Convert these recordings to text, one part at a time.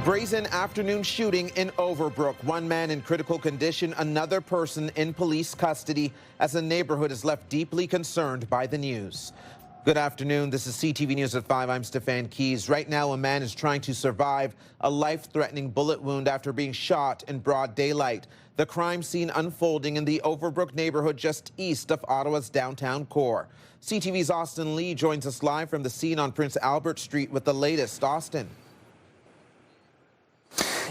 Brazen afternoon shooting in Overbrook. One man in critical condition, another person in police custody as a neighborhood is left deeply concerned by the news. Good afternoon. This is CTV News at 5. I'm Stefan Keys. Right now, a man is trying to survive a life-threatening bullet wound after being shot in broad daylight. The crime scene unfolding in the Overbrook neighborhood just east of Ottawa's downtown core. CTV's Austin Lee joins us live from the scene on Prince Albert Street with the latest. Austin.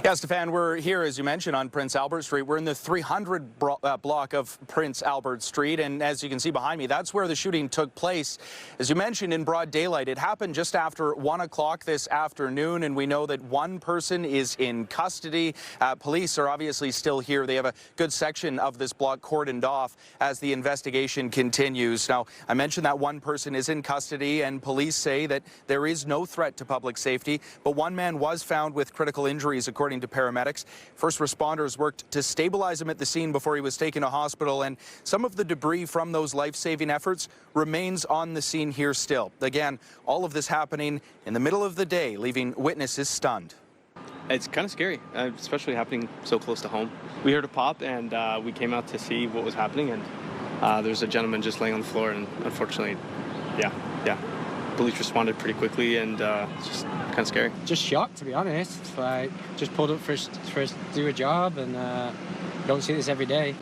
Yeah, Stefan, we're here, as you mentioned, on Prince Albert Street. We're in the 300 block of Prince Albert Street, and as you can see behind me, that's where the shooting took place. As you mentioned, in broad daylight. It happened just after 1 o'clock this afternoon, and we know that one person is in custody. Police are obviously still here. They have a good section of this block cordoned off as the investigation continues. Now, I mentioned that one person is in custody, and police say that there is no threat to public safety, but one man was found with critical injuries, according to paramedics. First responders worked to stabilize him at the scene before he was taken to hospital, and some of the debris from those life-saving efforts remains on the scene here still. Again, all of this happening in the middle of the day, leaving witnesses stunned. It's kind of scary, especially happening so close to home. We heard a pop, and we came out to see what was happening, and there's a gentleman just laying on the floor, and unfortunately, yeah. Police responded pretty quickly, and it's just kind of scary. Just shocked, to be honest. Like, just pulled up for us to do a job, and don't see this every day.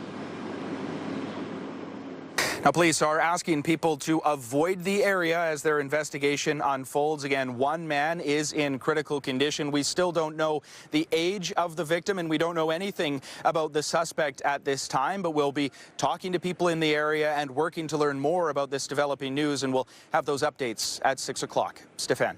Now, police are asking people to avoid the area as their investigation unfolds. Again, one man is in critical condition. We still don't know the age of the victim, and we don't know anything about the suspect at this time, but we'll be talking to people in the area and working to learn more about this developing news, and we'll have those updates at 6 o'clock. Stefan.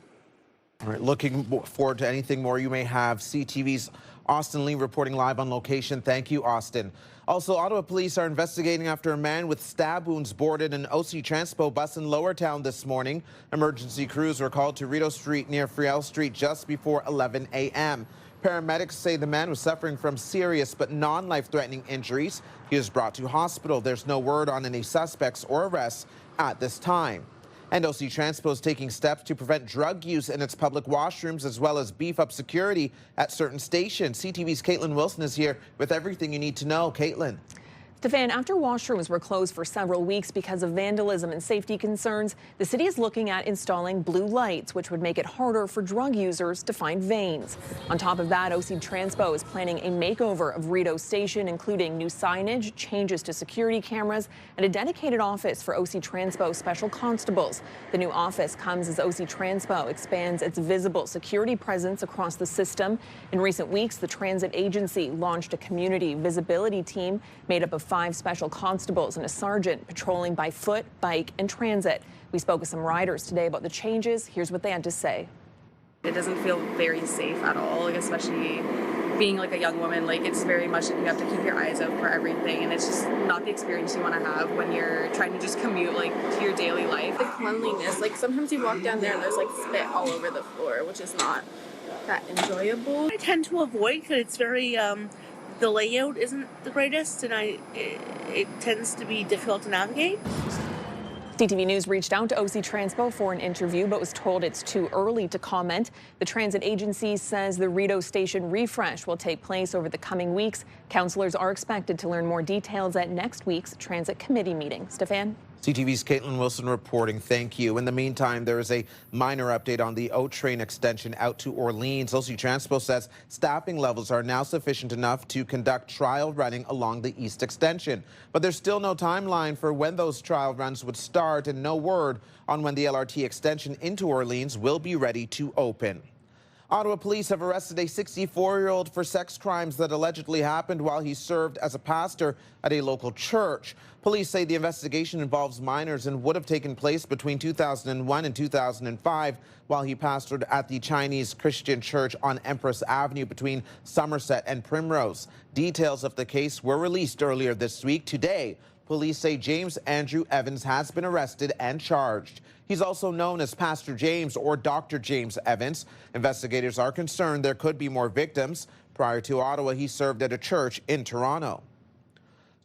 All right, looking forward to anything more you may have. CTV's Austin Lee reporting live on location. Thank you, Austin. Also, Ottawa police are investigating after a man with stab wounds boarded an OC Transpo bus in Lowertown this morning. Emergency crews were called to Rideau Street near Friel Street just before 11 a.m. Paramedics say the man was suffering from serious but non-life-threatening injuries. He was brought to hospital. There's no word on any suspects or arrests at this time. And OC Transpo is taking steps to prevent drug use in its public washrooms, as well as beef up security at certain stations. CTV's Katelyn Wilson is here with everything you need to know. Katelyn. Stefan, after washrooms were closed for several weeks because of vandalism and safety concerns, the city is looking at installing blue lights, which would make it harder for drug users to find veins. On top of that, OC Transpo is planning a makeover of Rideau Station, including new signage, changes to security cameras, and a dedicated office for OC Transpo special constables. The new office comes as OC Transpo expands its visible security presence across the system. In recent weeks, the transit agency launched a community visibility team made up of 5 special constables and a sergeant patrolling by foot, bike, and transit. We spoke with some riders today about the changes. Here's what they had to say. It doesn't feel very safe at all, like especially being like a young woman. Like, it's very much that you have to keep your eyes out for everything, and it's just not the experience you want to have when you're trying to just commute like to your daily life. The cleanliness, like sometimes you walk down there and there's like spit all over the floor, which is not that enjoyable. I tend to avoid because it's very the layout isn't the greatest, and it tends to be difficult to navigate. CTV News reached out to OC Transpo for an interview, but was told it's too early to comment. The transit agency says the Rideau Station refresh will take place over the coming weeks. Councillors are expected to learn more details at next week's Transit Committee meeting. Stefan? CTV's Katelyn Wilson reporting. Thank you. In the meantime, there is a minor update on the O-Train extension out to Orleans. OC Transpo says staffing levels are now sufficient enough to conduct trial running along the east extension. But there's still no timeline for when those trial runs would start, and no word on when the LRT extension into Orleans will be ready to open. Ottawa police have arrested a 64-year-old for sex crimes that allegedly happened while he served as a pastor at a local church. Police say the investigation involves minors and would have taken place between 2001 and 2005 while he pastored at the Chinese Christian Church on Empress Avenue between Somerset and Primrose. Details of the case were released earlier this week. Today, police say James Andrew Evans has been arrested and charged. He's also known as Pastor James or Dr. James Evans. Investigators are concerned there could be more victims. Prior to Ottawa, he served at a church in Toronto.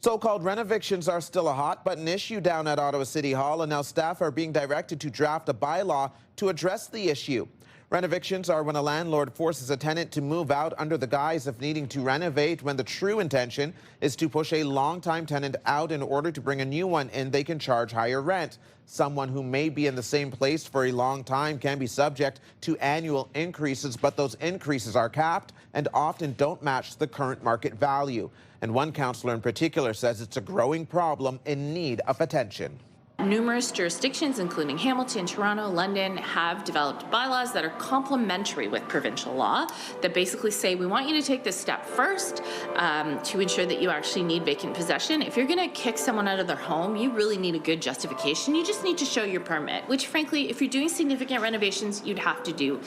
So-called renovictions are still a hot-button issue down at Ottawa City Hall, and now staff are being directed to draft a bylaw to address the issue. Renovictions are when a landlord forces a tenant to move out under the guise of needing to renovate, when the true intention is to push a long-time tenant out in order to bring a new one in they can charge higher rent. Someone who may be in the same place for a long time can be subject to annual increases, but those increases are capped and often don't match the current market value. And one councillor in particular says it's a growing problem in need of attention. Numerous jurisdictions, including Hamilton, Toronto, London, have developed bylaws that are complementary with provincial law that basically say we want you to take this step first to ensure that you actually need vacant possession. If you're going to kick someone out of their home, you really need a good justification. You just need to show your permit, which frankly, if you're doing significant renovations, you'd have to do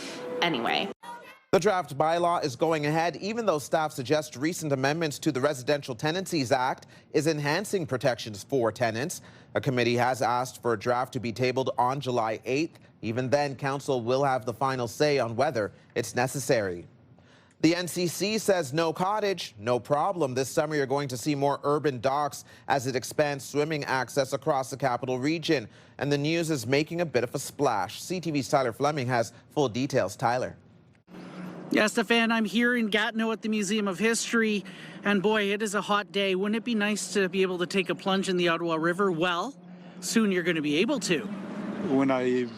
anyway. The draft bylaw is going ahead, even though staff suggest recent amendments to the Residential Tenancies Act is enhancing protections for tenants. A committee has asked for a draft to be tabled on July 8th. Even then, council will have the final say on whether it's necessary. The NCC says no cottage, no problem. This summer, you're going to see more urban docks as it expands swimming access across the capital region. And the news is making a bit of a splash. CTV's Tyler Fleming has full details. Tyler. Yeah, Stefan, I'm here in Gatineau at the Museum of History, and boy, it is a hot day. Wouldn't it be nice to be able to take a plunge in the Ottawa River? Well, soon you're going to be able to. When I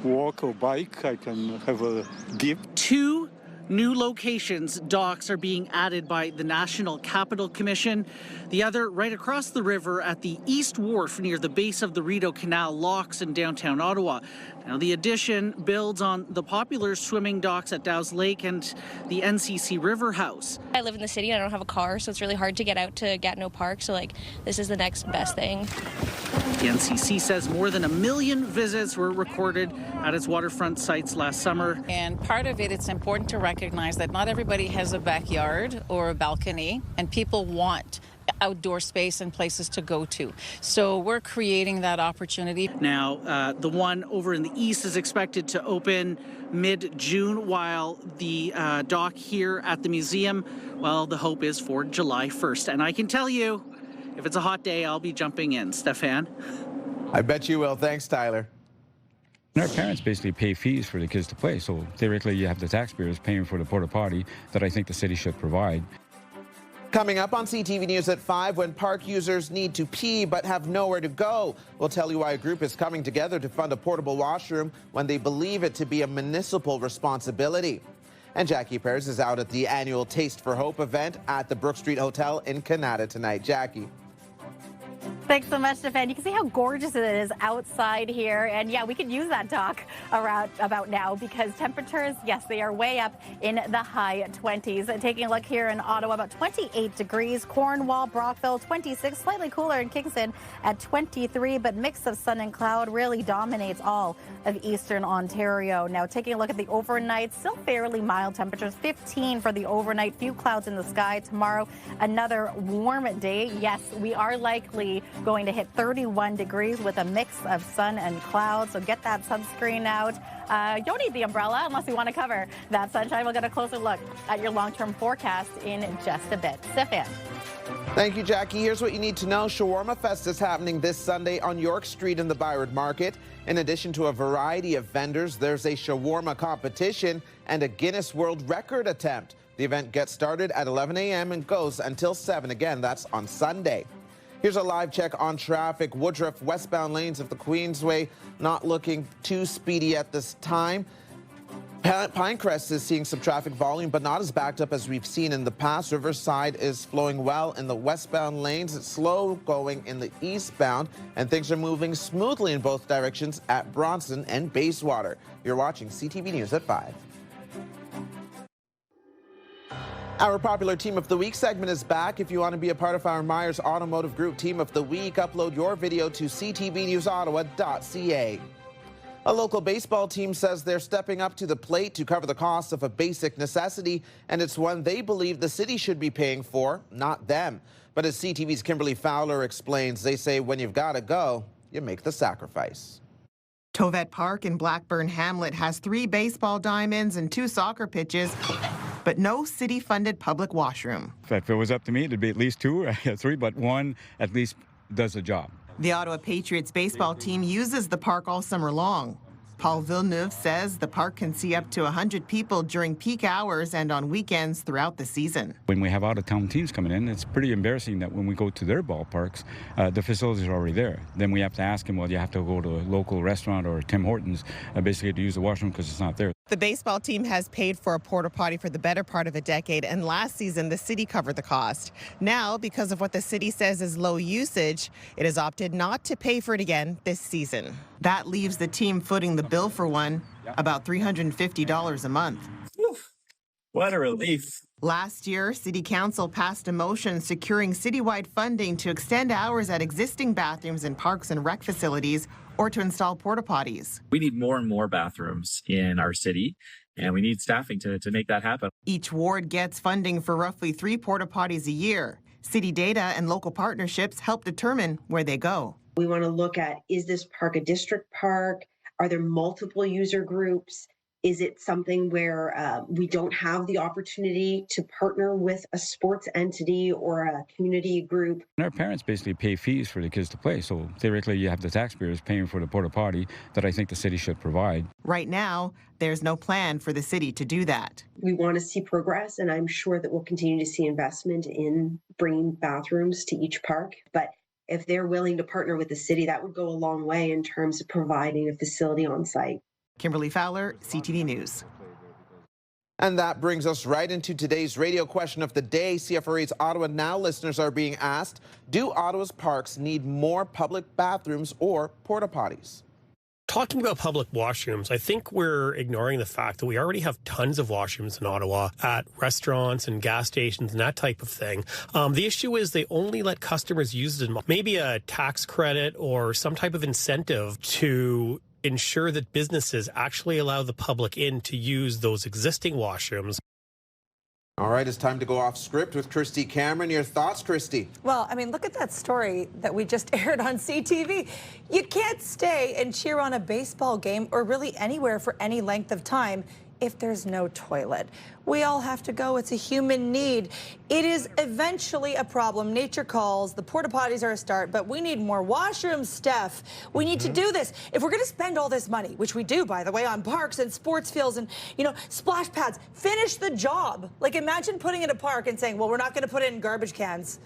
walk or bike, I can have a dip. 2 new locations, docks, are being added by the National Capital Commission. The other right across the river at the East Wharf near the base of the Rideau Canal locks in downtown Ottawa. Now, the addition builds on the popular swimming docks at Dow's Lake and the NCC River House. I live in the city and I don't have a car, so it's really hard to get out to Gatineau Park, so this is the next best thing. The NCC says more than 1 million visits were recorded at its waterfront sites last summer. And part of it's important to recognize that not everybody has a backyard or a balcony, and people want outdoor space and places to go to. So we're creating that opportunity. Now, the one over in the east is expected to open mid-June, while the dock here at the museum, well, the hope is for July 1st. And I can tell you, if it's a hot day, I'll be jumping in. Stefan? I bet you will. Thanks, Tyler. Our parents basically pay fees for the kids to play, so theoretically you have the taxpayers paying for the porta potty that I think the city should provide. Coming up on CTV News at 5, when park users need to pee but have nowhere to go. We'll tell you why a group is coming together to fund a portable washroom when they believe it to be a municipal responsibility. And Jackie Pears is out at the annual Taste for Hope event at the Brook Street Hotel in Canada tonight. Jackie. Thanks so much, Stefan. You can see how gorgeous it is outside here. And yeah, we could use that dock about now because temperatures, yes, they are way up in the high 20s. Taking a look here in Ottawa, about 28 degrees. Cornwall, Brockville, 26, slightly cooler in Kingston at 23, but mix of sun and cloud really dominates all of eastern Ontario. Now, taking a look at the overnight, still fairly mild temperatures, 15 for the overnight, few clouds in the sky. Tomorrow, another warm day. Yes, we are likely going to hit 31 degrees with a mix of sun and clouds. So get that sunscreen out. You don't need the umbrella unless you want to cover that sunshine. We'll get a closer look at your long-term forecast in just a bit. Stefan. Thank you, Jackie. Here's what you need to know. Shawarma Fest is happening this Sunday on York Street in the Byward Market. In addition to a variety of vendors, there's a shawarma competition and a Guinness World Record attempt. The event gets started at 11 a.m. and goes until 7. Again, that's on Sunday. Here's a live check on traffic. Woodruff westbound lanes of the Queensway not looking too speedy at this time. Pinecrest is seeing some traffic volume, but not as backed up as we've seen in the past. Riverside is flowing well in the westbound lanes. It's slow going in the eastbound, and things are moving smoothly in both directions at Bronson and Bayswater. You're watching CTV News at 5. Our popular Team of the Week segment is back. If you want to be a part of our Myers Automotive Group Team of the Week, upload your video to ctvnewsottawa.ca. A local baseball team says they're stepping up to the plate to cover the cost of a basic necessity, and it's one they believe the city should be paying for, not them. But as CTV's Kimberly Fowler explains, they say when you've got to go, you make the sacrifice. Tovett Park in Blackburn Hamlet has 3 baseball diamonds and 2 soccer pitches, but no city-funded public washroom. If it was up to me, it'd be at least 2 or 3, but one at least does the job. The Ottawa Patriots baseball team uses the park all summer long, Paul Villeneuve says the park can see up to 100 people during peak hours and on weekends throughout the season. When we have out-of-town teams coming in, it's pretty embarrassing that when we go to their ballparks, the facilities are already there. Then we have to ask them, well, you have to go to a local restaurant or Tim Hortons basically to use the washroom because it's not there. The baseball team has paid for a porta potty for the better part of a decade, and last season the city covered the cost. Now, because of what the city says is low usage, it has opted not to pay for it again this season. That leaves the team footing the bill for one, about $350 a month. Oof, what a relief. Last year, City Council passed a motion securing citywide funding to extend hours at existing bathrooms in parks and rec facilities or to install porta potties. We need more and more bathrooms in our city, and we need staffing to make that happen. Each ward gets funding for roughly 3 porta potties a year. City data and local partnerships help determine where they go. We want to look at, is this park a district park? Are there multiple user groups? Is it something where we don't have the opportunity to partner with a sports entity or a community group? And our parents basically pay fees for the kids to play, so theoretically you have the taxpayers paying for the porta potty that I think the city should provide. Right now, there's no plan for the city to do that. We want to see progress, and I'm sure that we'll continue to see investment in bringing bathrooms to each park. But if they're willing to partner with the city, that would go a long way in terms of providing a facility on site. Kimberly Fowler, CTV News. And that brings us right into today's radio question of the day. CFRA's Ottawa Now listeners are being asked, do Ottawa's parks need more public bathrooms or porta potties? Talking about public washrooms, I think we're ignoring the fact that we already have tons of washrooms in Ottawa at restaurants and gas stations and that type of thing. The issue is they only let customers use them. Maybe a tax credit or some type of incentive to ensure that businesses actually allow the public in to use those existing washrooms. All right, it's time to go off script with Christy Cameron. Your thoughts, Christy? Well, I mean, look at that story that we just aired on CTV. You can't stay and cheer on a baseball game or really anywhere for any length of time if there's no toilet. We all have to go. It's a human need. It is eventually a problem. Nature calls. The porta potties are a start, but we need more washrooms, Steph. We need to do this. If we're going to spend all this money, which we do, by the way, on parks and sports fields and, you know, splash pads, finish the job. Like, imagine putting in a park and saying, well, we're not going to put it in garbage cans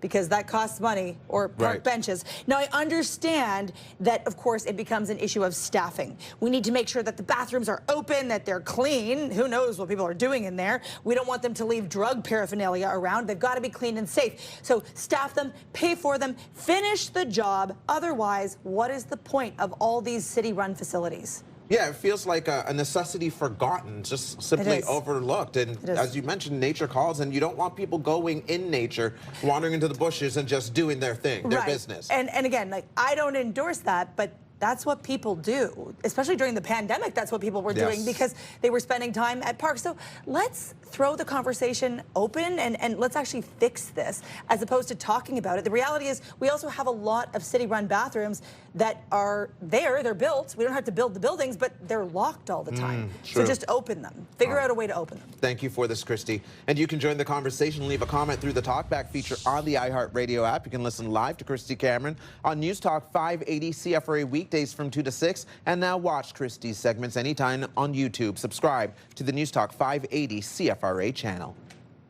because that costs money, or park benches. Now, I understand that, of course, it becomes an issue of staffing. We need to make sure that the bathrooms are open, that they're clean. Who knows what people are doing in there? We don't want them to leave drug paraphernalia around. They've got to be clean and safe. So staff them, pay for them, finish the job. Otherwise, what is the point of all these city-run facilities? Yeah, it feels like a necessity forgotten, just simply overlooked. And as you mentioned, nature calls, and you don't want people going in nature, wandering into the bushes and just doing their thing, their business. And again, like, I don't endorse that, but that's what people do, especially during the pandemic. That's what people were doing because they were spending time at parks. So let's throw the conversation open and let's actually fix this as opposed to talking about it. The reality is we also have a lot of city-run bathrooms that are there. They're built. We don't have to build the buildings, but they're locked all the time. So just open them. Figure out a way to open them. Thank you for this, Christy. And you can join the conversation. Leave a comment through the Talkback feature on the iHeartRadio app. You can listen live to Christy Cameron on News Talk 580 CFRA weekdays from 2 to 6. And now watch Christy's segments anytime on YouTube. Subscribe to the News Talk 580 CFRA channel.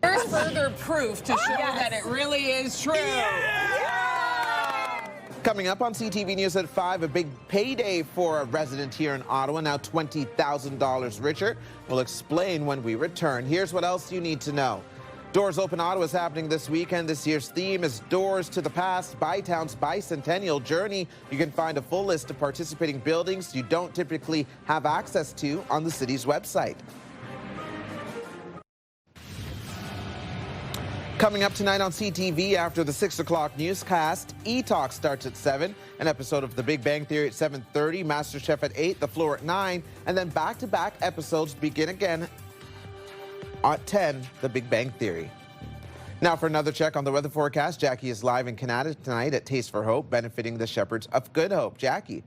There's further proof to show that it really is true. Coming up on CTV News at 5, a big payday for a resident here in Ottawa, now $20,000 richer. We'll explain when we return. Here's what else you need to know. Doors Open Ottawa is happening this weekend. This year's theme is Doors to the Past, Bytown's bicentennial journey. You can find a full list of participating buildings you don't typically have access to on the city's website. Coming up tonight on CTV after the 6 o'clock newscast, E-Talk starts at 7, an episode of The Big Bang Theory at 7:30, MasterChef at 8, The Floor at 9, and then back-to-back episodes begin again at 10, The Big Bang Theory. Now for another check on the weather forecast, Jackie is live in Canada tonight at Taste for Hope, benefiting the Shepherds of Good Hope. Jackie.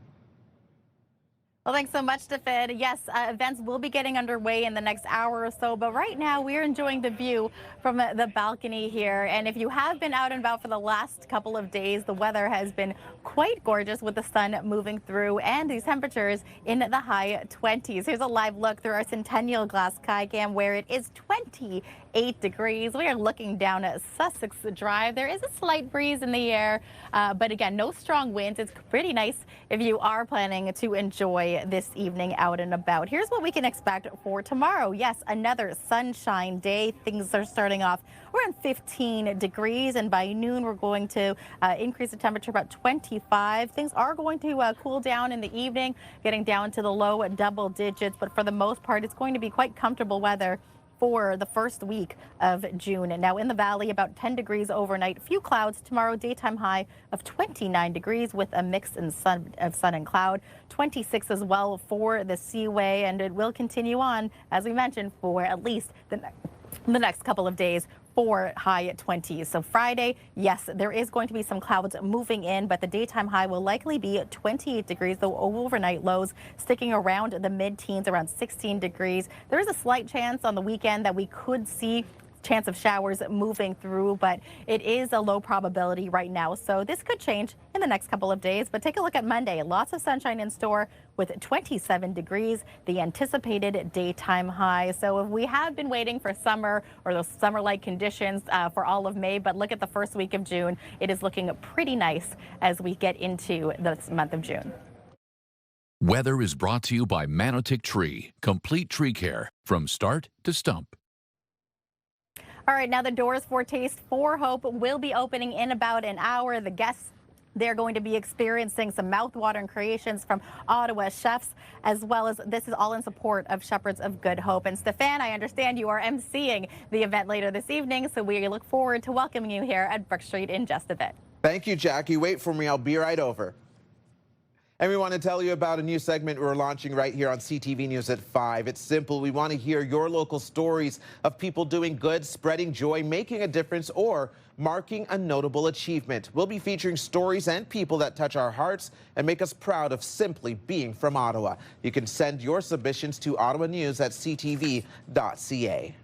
Well, thanks so much, Stefan. Yes, events will be getting underway in the next hour or so, but right now we're enjoying the view from the balcony here. And if you have been out and about for the last couple of days, the weather has been quite gorgeous with the sun moving through and these temperatures in the high 20s. Here's a live look through our Centennial Glass Sky Cam where it is 28 degrees. We are looking down at Sussex Drive. There is a slight breeze in the air, but again, no strong winds. It's pretty nice if you are planning to enjoy this evening out and about. Here's what we can expect for tomorrow. Yes, another sunshine day. Things are starting off around 15 degrees, and by noon we're going to increase the temperature about 25. Things are going to cool down in the evening, getting down to the low double digits, but for the most part it's going to be quite comfortable weather for the first week of June. And now in the valley, about 10 degrees overnight, few clouds tomorrow, daytime high of 29 degrees with a mix of sun and cloud, 26 as well for the Seaway, and it will continue on, as we mentioned, for at least the next couple of days for high 20s. So Friday, yes, there is going to be some clouds moving in, but the daytime high will likely be 28 degrees, though overnight lows sticking around the mid-teens, around 16 degrees. There is a slight chance on the weekend that we could see chance of showers moving through, but it is a low probability right now. So this could change in the next couple of days, but take a look at Monday. Lots of sunshine in store with 27 degrees, the anticipated daytime high. So if we have been waiting for summer or those summer-like conditions for all of May, but look at the first week of June, it is looking pretty nice as we get into the month of June. Weather is brought to you by Manotick Tree, complete tree care from start to stump. All right, now the doors for Taste for Hope will be opening in about an hour. The guests, they're going to be experiencing some mouth-watering creations from Ottawa chefs, as well as this is all in support of Shepherds of Good Hope. And Stefan, I understand you are emceeing the event later this evening, so we look forward to welcoming you here at Brook Street in just a bit. Thank you, Jackie. Wait for me. I'll be right over. And we want to tell you about a new segment we're launching right here on CTV News at 5. It's simple. We want to hear your local stories of people doing good, spreading joy, making a difference, or marking a notable achievement. We'll be featuring stories and people that touch our hearts and make us proud of simply being from Ottawa. You can send your submissions to ottawanews@ctv.ca.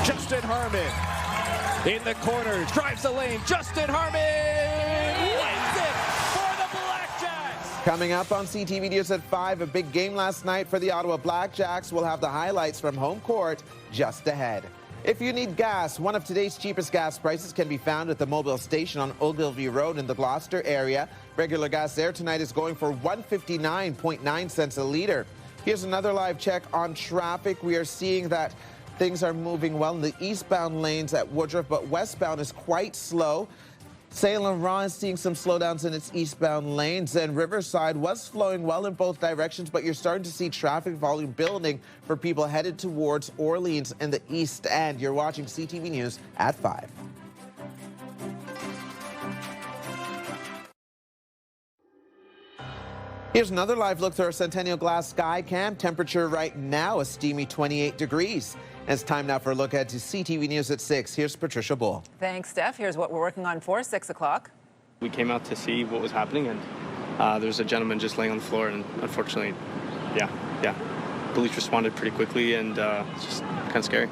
Justin Harmon in the corners, drives the lane. Justin Harmon wins it for the Blackjacks. Coming up on CTV News at 5, a big game last night for the Ottawa Blackjacks. We'll have the highlights from home court just ahead. If you need gas, one of today's cheapest gas prices can be found at the Mobile Station on Ogilvie Road in the Gloucester area. Regular gas there tonight is going for 159.9 cents a litre. Here's another live check on traffic. We are seeing that things are moving well in the eastbound lanes at Woodruff, but westbound is quite slow. Saint Laurent is seeing some slowdowns in its eastbound lanes, and Riverside was flowing well in both directions, but you're starting to see traffic volume building for people headed towards Orleans and the East End. You're watching CTV News at 5. Here's another live look through our Centennial Glass Sky Cam. Temperature right now a steamy 28 degrees. And it's time now for a look ahead to CTV News at 6. Here's Patricia Bull. Thanks, Steph. Here's what we're working on for 6 o'clock. We came out to see what was happening, and there's a gentleman just laying on the floor, and unfortunately, yeah. Police responded pretty quickly, and it's just kind of scary.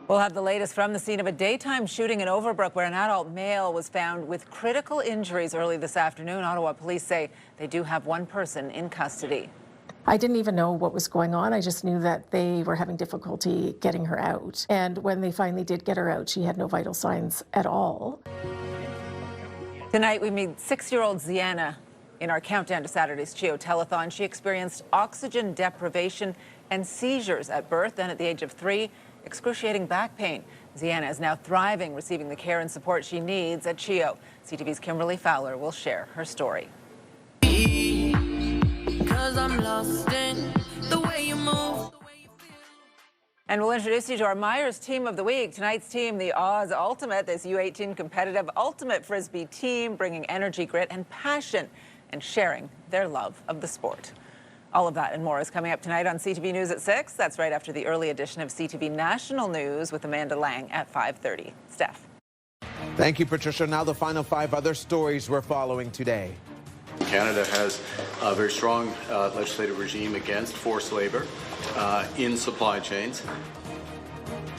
We'll have the latest from the scene of a daytime shooting in Overbrook where an adult male was found with critical injuries early this afternoon. Ottawa police say they do have one person in custody. I didn't even know what was going on. I just knew that they were having difficulty getting her out. And when they finally did get her out, she had no vital signs at all. Tonight we meet 6-year-old Ziana in our countdown to Saturday's CHEO telethon. She experienced oxygen deprivation and seizures at birth, and at the age of 3, excruciating back pain. Ziana is now thriving, receiving the care and support she needs at CHEO. CTV's Kimberly Fowler will share her story. I'm lost in the way you move. And we'll introduce you to our Myers Team of the Week. Tonight's team, the Oz Ultimate, this U18 competitive ultimate Frisbee team, bringing energy, grit, and passion, and sharing their love of the sport. All of that and more is coming up tonight on CTV News at 6. That's right after the early edition of CTV National News with Amanda Lang at 5:30. Steph. Thank you, Patricia. Now the final 5 other stories we're following today. Canada has a very strong legislative regime against forced labor in supply chains.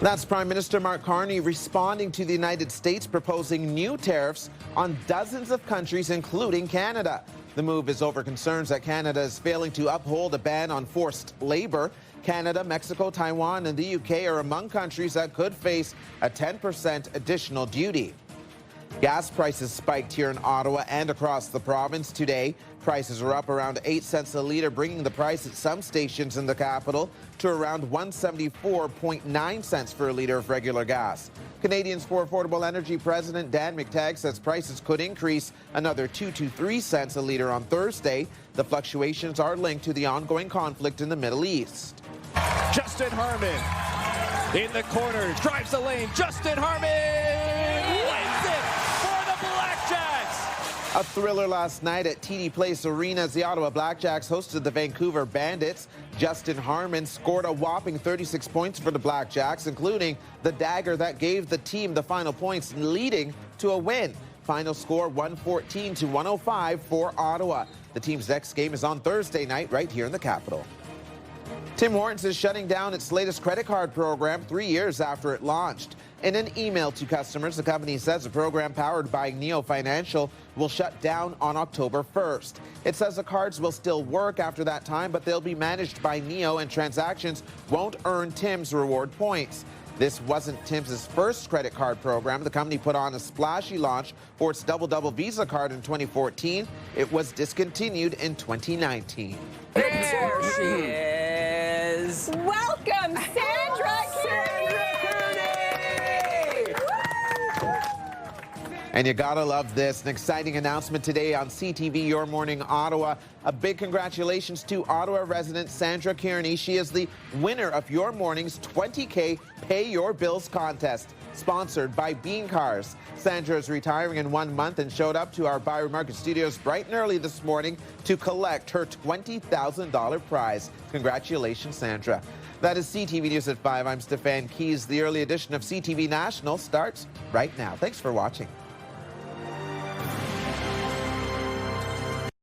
That's Prime Minister Mark Carney responding to the United States proposing new tariffs on dozens of countries, including Canada. The move is over concerns that Canada is failing to uphold a ban on forced labor. Canada, Mexico, Taiwan, and the UK are among countries that could face a 10% additional duty. Gas prices spiked here in Ottawa and across the province today. Prices are up around 8 cents a litre, bringing the price at some stations in the capital to around 174.9 cents for a litre of regular gas. Canadians for Affordable Energy President Dan McTagg says prices could increase another 2 to 3 cents a litre on Thursday. The fluctuations are linked to the ongoing conflict in the Middle East. Justin Harmon in the corner, drives the lane. Justin Harmon wins it for the Blackjacks. A thriller last night at TD Place Arena as the Ottawa Blackjacks hosted the Vancouver Bandits. Justin Harmon scored a whopping 36 points for the Blackjacks, including the dagger that gave the team the final points, leading to a win. Final score 114 to 105 for Ottawa. The team's next game is on Thursday night right here in the capital. Tim Hortons is shutting down its latest credit card program 3 years after it launched. In an email to customers, the company says the program powered by Neo Financial will shut down on October 1st. It says the cards will still work after that time, but they'll be managed by Neo and transactions won't earn Tim's reward points. This wasn't Tim's first credit card program. The company put on a splashy launch for its Double Visa card in 2014. It was discontinued in 2019. There she is. Welcome, Sandra And you gotta love this. An exciting announcement today on CTV Your Morning Ottawa. A big congratulations to Ottawa resident Sandra Kearney. She is the winner of Your Morning's 20K Pay Your Bills contest, sponsored by Bean Cars. Sandra is retiring in 1 month and showed up to our Byron Market Studios bright and early this morning to collect her $20,000 prize. Congratulations, Sandra. That is CTV News at 5. I'm Stefan Keys. The early edition of CTV National starts right now. Thanks for watching.